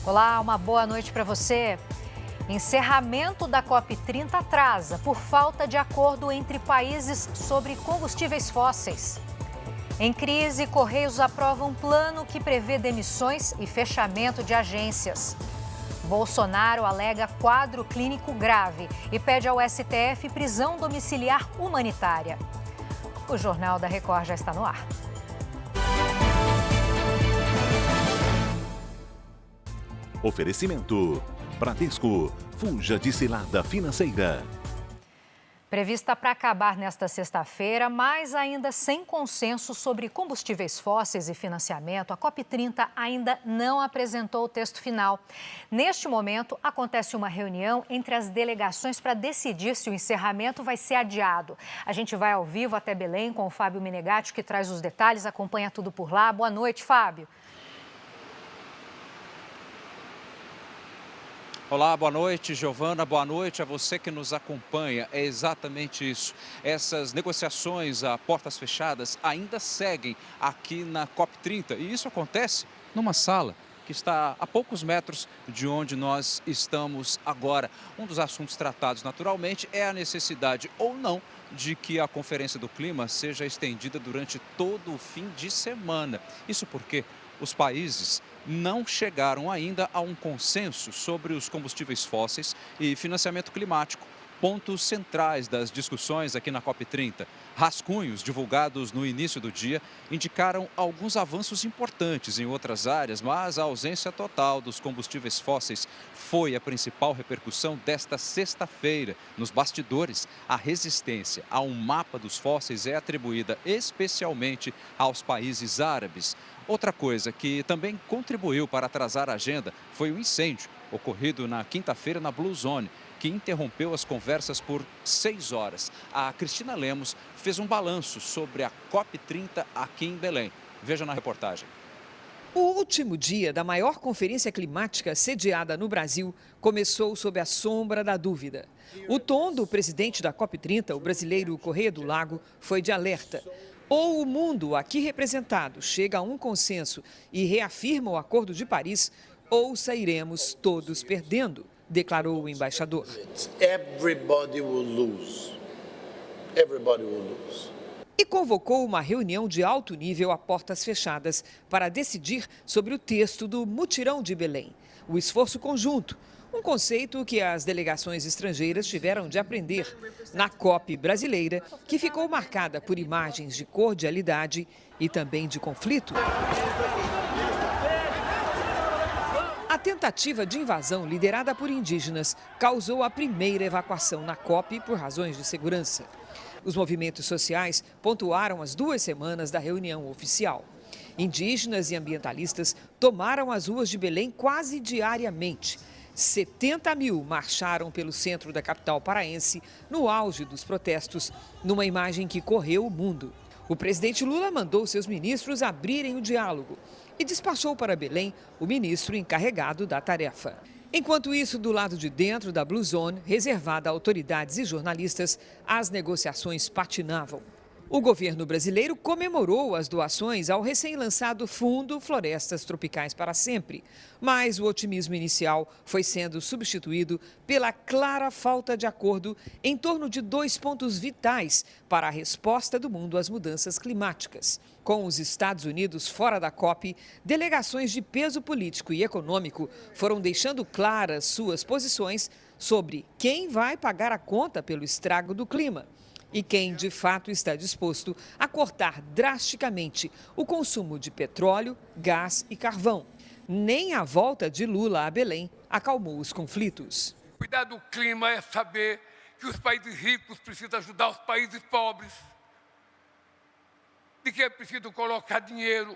Olá, uma boa noite para você. Encerramento da COP30 atrasa por falta de acordo entre países sobre combustíveis fósseis. Em crise, Correios aprova um plano que prevê demissões e fechamento de agências. Bolsonaro alega quadro clínico grave e pede ao STF prisão domiciliar humanitária. O Jornal da Record já está no ar. Oferecimento: Bradesco, fuja de cilada financeira. Prevista para acabar nesta sexta-feira, mas ainda sem consenso sobre combustíveis fósseis e financiamento, a COP30 ainda não apresentou o texto final. Neste momento, acontece uma reunião entre as delegações para decidir se o encerramento vai ser adiado. A gente vai ao vivo até Belém com o Fábio Menegatti, que traz os detalhes, acompanha tudo por lá. Boa noite, Fábio. Olá, boa noite, Giovana. Boa noite a você que nos acompanha. É exatamente isso. Essas negociações a portas fechadas ainda seguem aqui na COP30. E isso acontece numa sala que está a poucos metros de onde nós estamos agora. Um dos assuntos tratados, naturalmente, é a necessidade ou não de que a Conferência do Clima seja estendida durante todo o fim de semana. Isso porque os países não chegaram ainda a um consenso sobre os combustíveis fósseis e financiamento climático, pontos centrais das discussões aqui na COP30. Rascunhos divulgados no início do dia indicaram alguns avanços importantes em outras áreas, mas a ausência total dos combustíveis fósseis foi a principal repercussão desta sexta-feira. Nos bastidores, a resistência a um mapa dos fósseis é atribuída especialmente aos países árabes. Outra coisa que também contribuiu para atrasar a agenda foi o incêndio ocorrido na quinta-feira na Blue Zone, que interrompeu as conversas por 6 horas. A Cristina Lemos fez um balanço sobre a COP30 aqui em Belém. Veja na reportagem. O último dia da maior conferência climática sediada no Brasil começou sob a sombra da dúvida. O tom do presidente da COP30, o brasileiro Correia do Lago, foi de alerta. Ou o mundo aqui representado chega a um consenso e reafirma o Acordo de Paris, ou sairemos todos perdendo, declarou o embaixador. Everybody will lose. Everybody will lose. E convocou uma reunião de alto nível a portas fechadas para decidir sobre o texto do Mutirão de Belém. O esforço conjunto, um conceito que as delegações estrangeiras tiveram de aprender na COP brasileira, que ficou marcada por imagens de cordialidade e também de conflito. A tentativa de invasão liderada por indígenas causou a primeira evacuação na COP por razões de segurança. Os movimentos sociais pontuaram as 2 semanas da reunião oficial. Indígenas e ambientalistas tomaram as ruas de Belém quase diariamente. 70 mil marcharam pelo centro da capital paraense no auge dos protestos, numa imagem que correu o mundo. O presidente Lula mandou seus ministros abrirem o diálogo e despachou para Belém o ministro encarregado da tarefa. Enquanto isso, do lado de dentro da Blue Zone, reservada a autoridades e jornalistas, as negociações patinavam. O governo brasileiro comemorou as doações ao recém-lançado Fundo Florestas Tropicais para Sempre, mas o otimismo inicial foi sendo substituído pela clara falta de acordo em torno de 2 pontos vitais para a resposta do mundo às mudanças climáticas. Com os Estados Unidos fora da COP, delegações de peso político e econômico foram deixando claras suas posições sobre quem vai pagar a conta pelo estrago do clima e quem, de fato, está disposto a cortar drasticamente o consumo de petróleo, gás e carvão. Nem a volta de Lula a Belém acalmou os conflitos. Cuidar do clima é saber que os países ricos precisam ajudar os países pobres, de que é preciso colocar dinheiro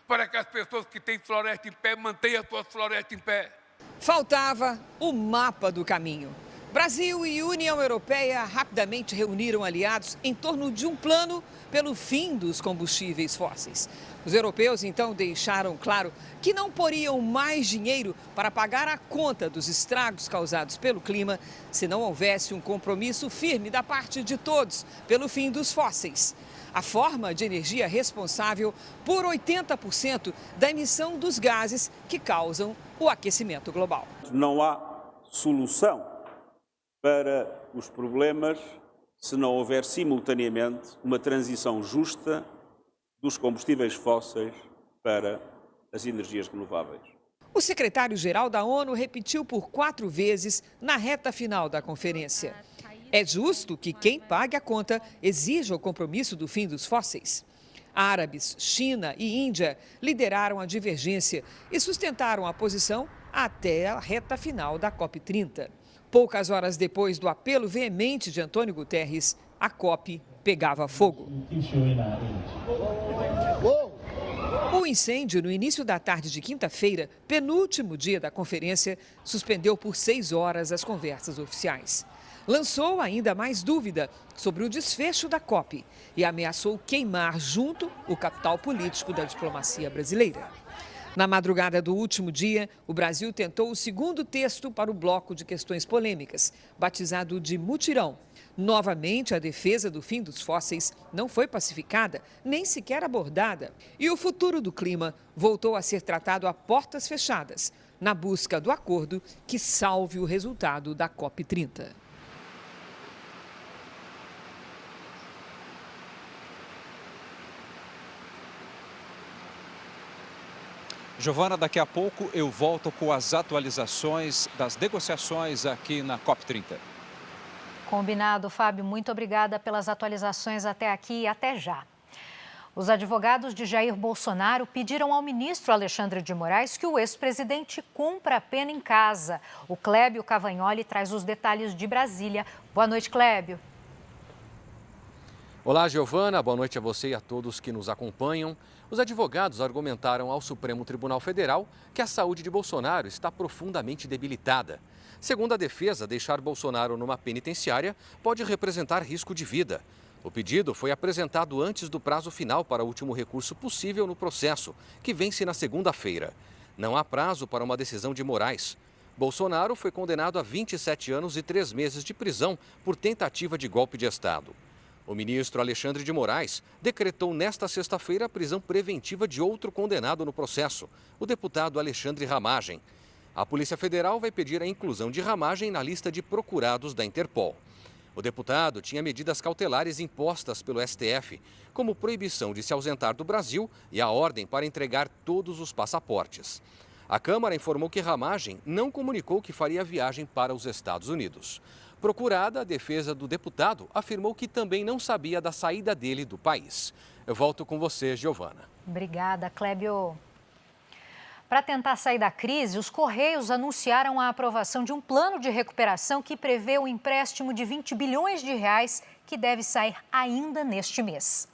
para que as pessoas que têm floresta em pé mantenham as suas florestas em pé. Faltava o mapa do caminho. Brasil e União Europeia rapidamente reuniram aliados em torno de um plano pelo fim dos combustíveis fósseis. Os europeus, então, deixaram claro que não poriam mais dinheiro para pagar a conta dos estragos causados pelo clima se não houvesse um compromisso firme da parte de todos pelo fim dos fósseis. A forma de energia responsável por 80% da emissão dos gases que causam o aquecimento global. Não há solução para os problemas se não houver simultaneamente uma transição justa dos combustíveis fósseis para as energias renováveis. O secretário-geral da ONU repetiu por 4 vezes na reta final da conferência. É justo que quem pague a conta exija o compromisso do fim dos fósseis. Árabes, China e Índia lideraram a divergência e sustentaram a posição até a reta final da COP30. Poucas horas depois do apelo veemente de Antônio Guterres, a COP pegava fogo. O incêndio, no início da tarde de quinta-feira, penúltimo dia da conferência, suspendeu por 6 horas as conversas oficiais. Lançou ainda mais dúvida sobre o desfecho da COP e ameaçou queimar junto o capital político da diplomacia brasileira. Na madrugada do último dia, o Brasil tentou o segundo texto para o bloco de questões polêmicas, batizado de mutirão. Novamente, a defesa do fim dos fósseis não foi pacificada, nem sequer abordada. E o futuro do clima voltou a ser tratado a portas fechadas, na busca do acordo que salve o resultado da COP30. Giovana, daqui a pouco eu volto com as atualizações das negociações aqui na COP30. Combinado, Fábio. Muito obrigada pelas atualizações até aqui e até já. Os advogados de Jair Bolsonaro pediram ao ministro Alexandre de Moraes que o ex-presidente cumpra a pena em casa. O Clébio Cavagnoli traz os detalhes de Brasília. Boa noite, Clébio. Olá, Giovana. Boa noite a você e a todos que nos acompanham. Os advogados argumentaram ao Supremo Tribunal Federal que a saúde de Bolsonaro está profundamente debilitada. Segundo a defesa, deixar Bolsonaro numa penitenciária pode representar risco de vida. O pedido foi apresentado antes do prazo final para o último recurso possível no processo, que vence na segunda-feira. Não há prazo para uma decisão de Moraes. Bolsonaro foi condenado a 27 anos e 3 meses de prisão por tentativa de golpe de Estado. O ministro Alexandre de Moraes decretou nesta sexta-feira a prisão preventiva de outro condenado no processo, o deputado Alexandre Ramagem. A Polícia Federal vai pedir a inclusão de Ramagem na lista de procurados da Interpol. O deputado tinha medidas cautelares impostas pelo STF, como proibição de se ausentar do Brasil e a ordem para entregar todos os passaportes. A Câmara informou que Ramagem não comunicou que faria a viagem para os Estados Unidos. Procurada, a defesa do deputado afirmou que também não sabia da saída dele do país. Eu volto com você, Giovana. Obrigada, Clébio. Para tentar sair da crise, os Correios anunciaram a aprovação de um plano de recuperação que prevê o empréstimo de 20 bilhões de reais que deve sair ainda neste mês.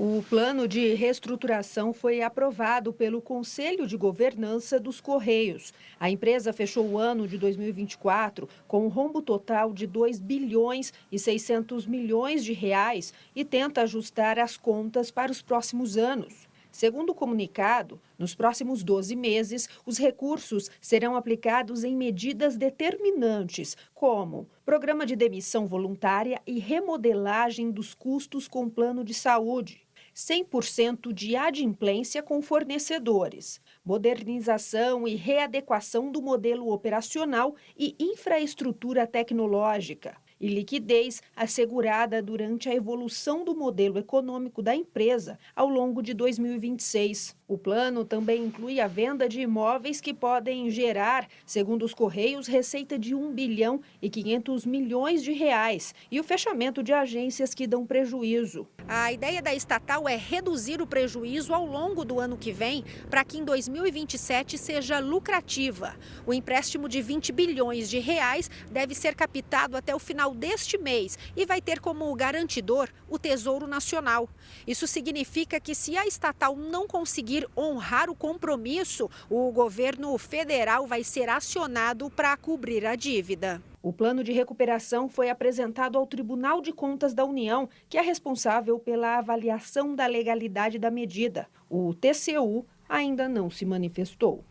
O plano de reestruturação foi aprovado pelo Conselho de Governança dos Correios. A empresa fechou o ano de 2024 com um rombo total de 2 bilhões e 600 milhões de reais e tenta ajustar as contas para os próximos anos. Segundo o comunicado, nos próximos 12 meses, os recursos serão aplicados em medidas determinantes, como programa de demissão voluntária e remodelagem dos custos com plano de saúde, 100% de adimplência com fornecedores, modernização e readequação do modelo operacional e infraestrutura tecnológica, e liquidez assegurada durante a evolução do modelo econômico da empresa ao longo de 2026. O plano também inclui a venda de imóveis que podem gerar, segundo os Correios, receita de 1 bilhão e 500 milhões de reais e o fechamento de agências que dão prejuízo. A ideia da estatal é reduzir o prejuízo ao longo do ano que vem para que em 2027 seja lucrativa. O empréstimo de 20 bilhões de reais deve ser captado até o final deste mês e vai ter como garantidor o Tesouro Nacional. Isso significa que se a estatal não conseguir honrar o compromisso, o governo federal vai ser acionado para cobrir a dívida. O plano de recuperação foi apresentado ao Tribunal de Contas da União, que é responsável pela avaliação da legalidade da medida. O TCU ainda não se manifestou.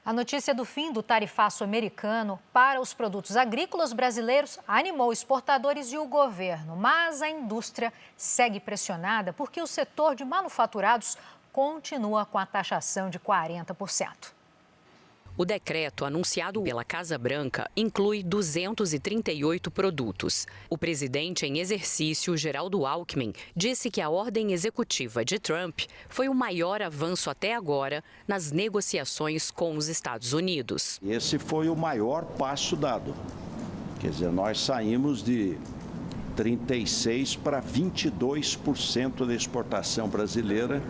A notícia do fim do tarifaço americano para os produtos agrícolas brasileiros animou exportadores e o governo, mas a indústria segue pressionada porque o setor de manufaturados continua com a taxação de 40%. O decreto anunciado pela Casa Branca inclui 238 produtos. O presidente em exercício, Geraldo Alckmin, disse que a ordem executiva de Trump foi o maior avanço até agora nas negociações com os Estados Unidos. Esse foi o maior passo dado. Quer dizer, nós saímos de 36% para 22% da exportação brasileira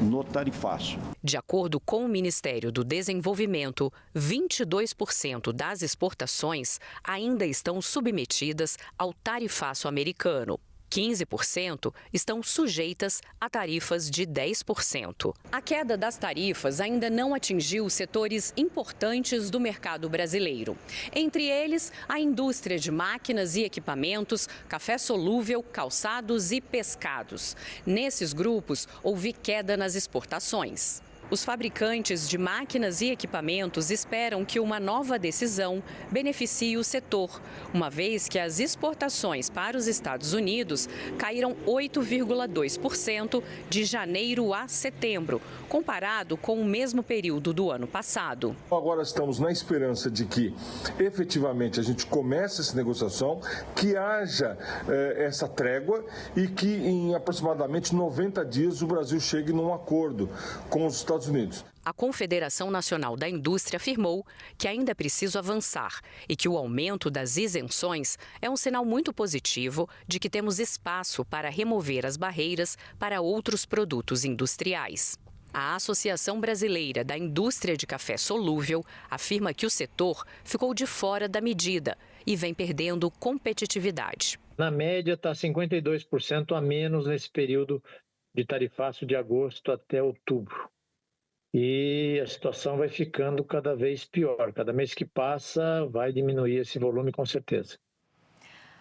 no tarifaço. De acordo com o Ministério do Desenvolvimento, 22% das exportações ainda estão submetidas ao tarifaço americano. 15% estão sujeitas a tarifas de 10%. A queda das tarifas ainda não atingiu setores importantes do mercado brasileiro. Entre eles, a indústria de máquinas e equipamentos, café solúvel, calçados e pescados. Nesses grupos, houve queda nas exportações. Os fabricantes de máquinas e equipamentos esperam que uma nova decisão beneficie o setor, uma vez que as exportações para os Estados Unidos caíram 8,2% de janeiro a setembro, comparado com o mesmo período do ano passado. Agora estamos na esperança de que efetivamente a gente comece essa negociação, que haja essa trégua e que em aproximadamente 90 dias o Brasil chegue num acordo com os Estados Unidos. A Confederação Nacional da Indústria afirmou que ainda é preciso avançar e que o aumento das isenções é um sinal muito positivo de que temos espaço para remover as barreiras para outros produtos industriais. A Associação Brasileira da Indústria de Café Solúvel afirma que o setor ficou de fora da medida e vem perdendo competitividade. Na média, está 52% a menos nesse período de tarifaço de agosto até outubro. E a situação vai ficando cada vez pior. Cada mês que passa, vai diminuir esse volume com certeza.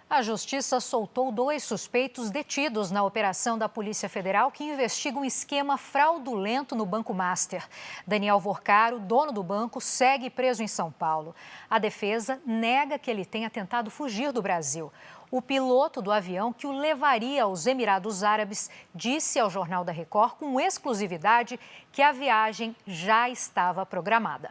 A Justiça soltou 2 suspeitos detidos na operação da Polícia Federal que investiga um esquema fraudulento no Banco Master. Daniel Vorcaro, dono do banco, segue preso em São Paulo. A defesa nega que ele tenha tentado fugir do Brasil. O piloto do avião que o levaria aos Emirados Árabes disse ao Jornal da Record, com exclusividade, que a viagem já estava programada.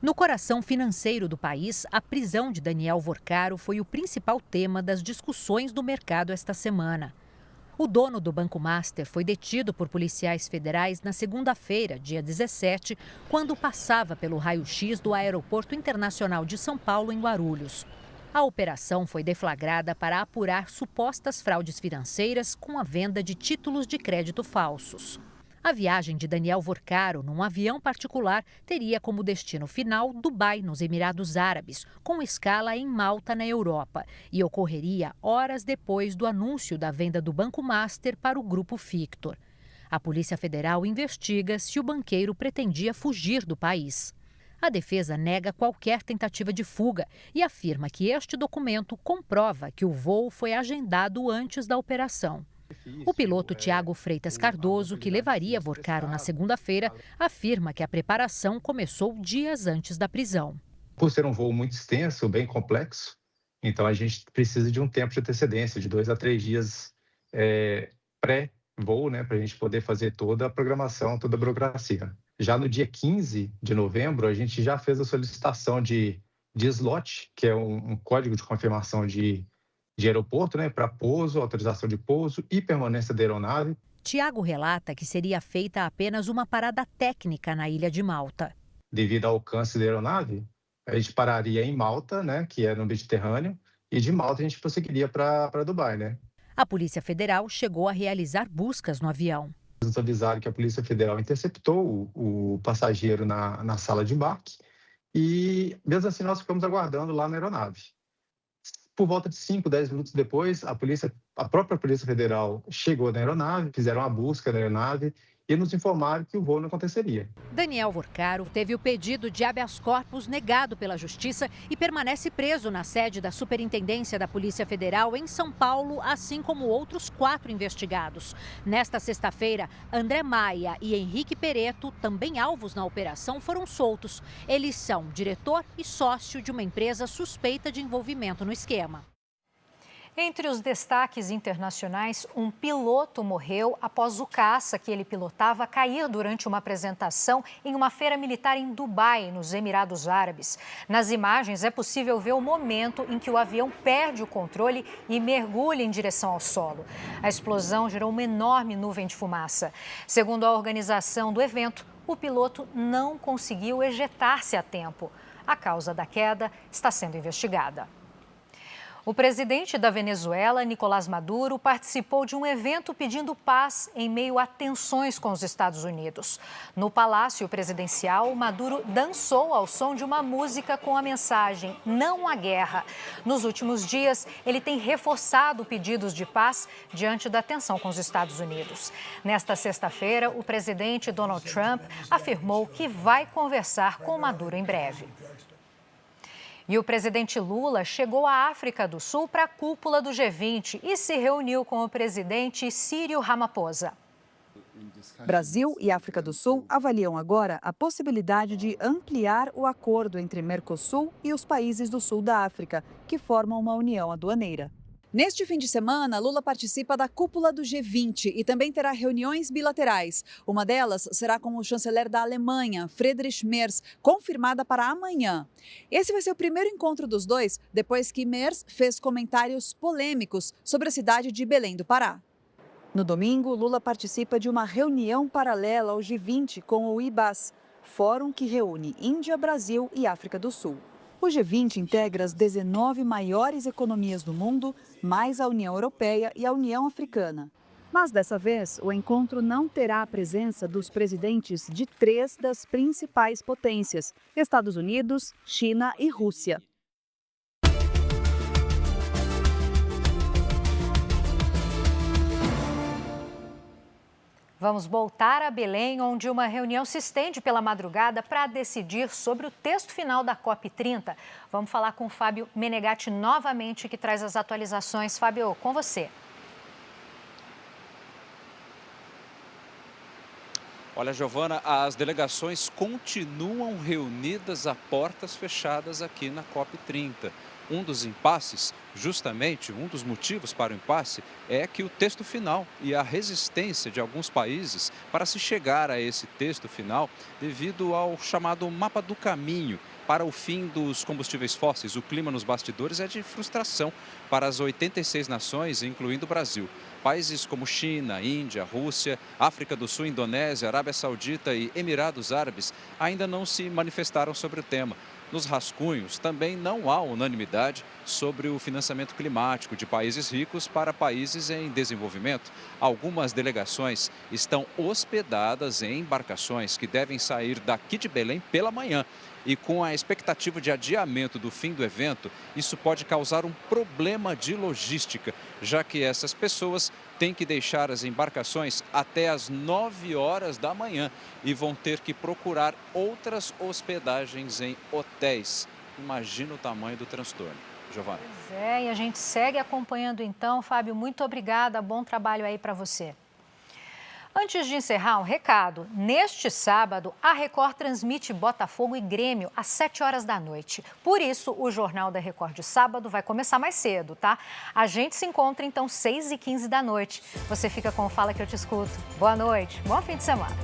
No coração financeiro do país, a prisão de Daniel Vorcaro foi o principal tema das discussões do mercado esta semana. O dono do Banco Master foi detido por policiais federais na segunda-feira, dia 17, quando passava pelo raio-x do Aeroporto Internacional de São Paulo, em Guarulhos. A operação foi deflagrada para apurar supostas fraudes financeiras com a venda de títulos de crédito falsos. A viagem de Daniel Vorcaro num avião particular teria como destino final Dubai, nos Emirados Árabes, com escala em Malta, na Europa, e ocorreria horas depois do anúncio da venda do Banco Master para o Grupo Fictor. A Polícia Federal investiga se o banqueiro pretendia fugir do país. A defesa nega qualquer tentativa de fuga e afirma que este documento comprova que o voo foi agendado antes da operação. O piloto Tiago Freitas Cardoso, que levaria Vorcaro na segunda-feira, afirma que a preparação começou dias antes da prisão. Por ser um voo muito extenso, bem complexo, então a gente precisa de um tempo de antecedência, de 2 a 3 dias pré-voo, né, para a gente poder fazer toda a programação, toda a burocracia. Já no dia 15 de novembro, a gente já fez a solicitação de slot, que é um código de confirmação de aeroporto, né, para pouso, autorização de pouso e permanência da aeronave. Tiago relata que seria feita apenas uma parada técnica na ilha de Malta. Devido ao alcance da aeronave, a gente pararia em Malta, né, que é no Mediterrâneo, e de Malta a gente prosseguiria para Dubai, né. A Polícia Federal chegou a realizar buscas no avião. Nos avisaram que a Polícia Federal interceptou o passageiro na sala de embarque e, mesmo assim, nós ficamos aguardando lá na aeronave. Por volta de 5, 10 minutos depois, a própria Polícia Federal chegou na aeronave, fizeram a busca na aeronave e nos informaram que o voo não aconteceria. Daniel Vorcaro teve o pedido de habeas corpus negado pela Justiça e permanece preso na sede da Superintendência da Polícia Federal em São Paulo, assim como outros 4 investigados. Nesta sexta-feira, André Maia e Henrique Pereto, também alvos na operação, foram soltos. Eles são diretor e sócio de uma empresa suspeita de envolvimento no esquema. Entre os destaques internacionais, um piloto morreu após o caça que ele pilotava cair durante uma apresentação em uma feira militar em Dubai, nos Emirados Árabes. Nas imagens é possível ver o momento em que o avião perde o controle e mergulha em direção ao solo. A explosão gerou uma enorme nuvem de fumaça. Segundo a organização do evento, o piloto não conseguiu ejetar-se a tempo. A causa da queda está sendo investigada. O presidente da Venezuela, Nicolás Maduro, participou de um evento pedindo paz em meio a tensões com os Estados Unidos. No Palácio Presidencial, Maduro dançou ao som de uma música com a mensagem "Não há guerra". Nos últimos dias, ele tem reforçado pedidos de paz diante da tensão com os Estados Unidos. Nesta sexta-feira, o presidente Donald Trump afirmou que vai conversar com Maduro em breve. E o presidente Lula chegou à África do Sul para a cúpula do G20 e se reuniu com o presidente Cyril Ramaphosa. Brasil e África do Sul avaliam agora a possibilidade de ampliar o acordo entre Mercosul e os países do sul da África, que formam uma união aduaneira. Neste fim de semana, Lula participa da cúpula do G20 e também terá reuniões bilaterais. Uma delas será com o chanceler da Alemanha, Friedrich Merz, confirmada para amanhã. Esse vai ser o primeiro encontro dos dois depois que Merz fez comentários polêmicos sobre a cidade de Belém do Pará. No domingo, Lula participa de uma reunião paralela ao G20 com o IBAS, fórum que reúne Índia, Brasil e África do Sul. O G20 integra as 19 maiores economias do mundo, mais a União Europeia e a União Africana. Mas dessa vez, o encontro não terá a presença dos presidentes de 3 das principais potências: Estados Unidos, China e Rússia. Vamos voltar a Belém, onde uma reunião se estende pela madrugada para decidir sobre o texto final da COP30. Vamos falar com o Fábio Menegatti novamente, que traz as atualizações. Fábio, com você. Olha, Giovana, as delegações continuam reunidas a portas fechadas aqui na COP30. Um dos impasses, justamente um dos motivos para o impasse, é que o texto final e a resistência de alguns países para se chegar a esse texto final devido ao chamado mapa do caminho para o fim dos combustíveis fósseis. O clima nos bastidores é de frustração para as 86 nações, incluindo o Brasil. Países como China, Índia, Rússia, África do Sul, Indonésia, Arábia Saudita e Emirados Árabes ainda não se manifestaram sobre o tema. Nos rascunhos, também não há unanimidade sobre o financiamento climático de países ricos para países em desenvolvimento. Algumas delegações estão hospedadas em embarcações que devem sair daqui de Belém pela manhã. E com a expectativa de adiamento do fim do evento, isso pode causar um problema de logística, já que essas pessoas têm que deixar as embarcações até às 9 horas da manhã e vão ter que procurar outras hospedagens em hotéis. Imagina o tamanho do transtorno. Giovana. Pois é, e a gente segue acompanhando então. Fábio, muito obrigada, bom trabalho aí para você. Antes de encerrar, um recado. Neste sábado, a Record transmite Botafogo e Grêmio às 7 horas da noite. Por isso, o Jornal da Record de sábado vai começar mais cedo, tá? A gente se encontra, então, 6h15 da noite. Você fica com o Fala Que Eu Te Escuto. Boa noite, bom fim de semana.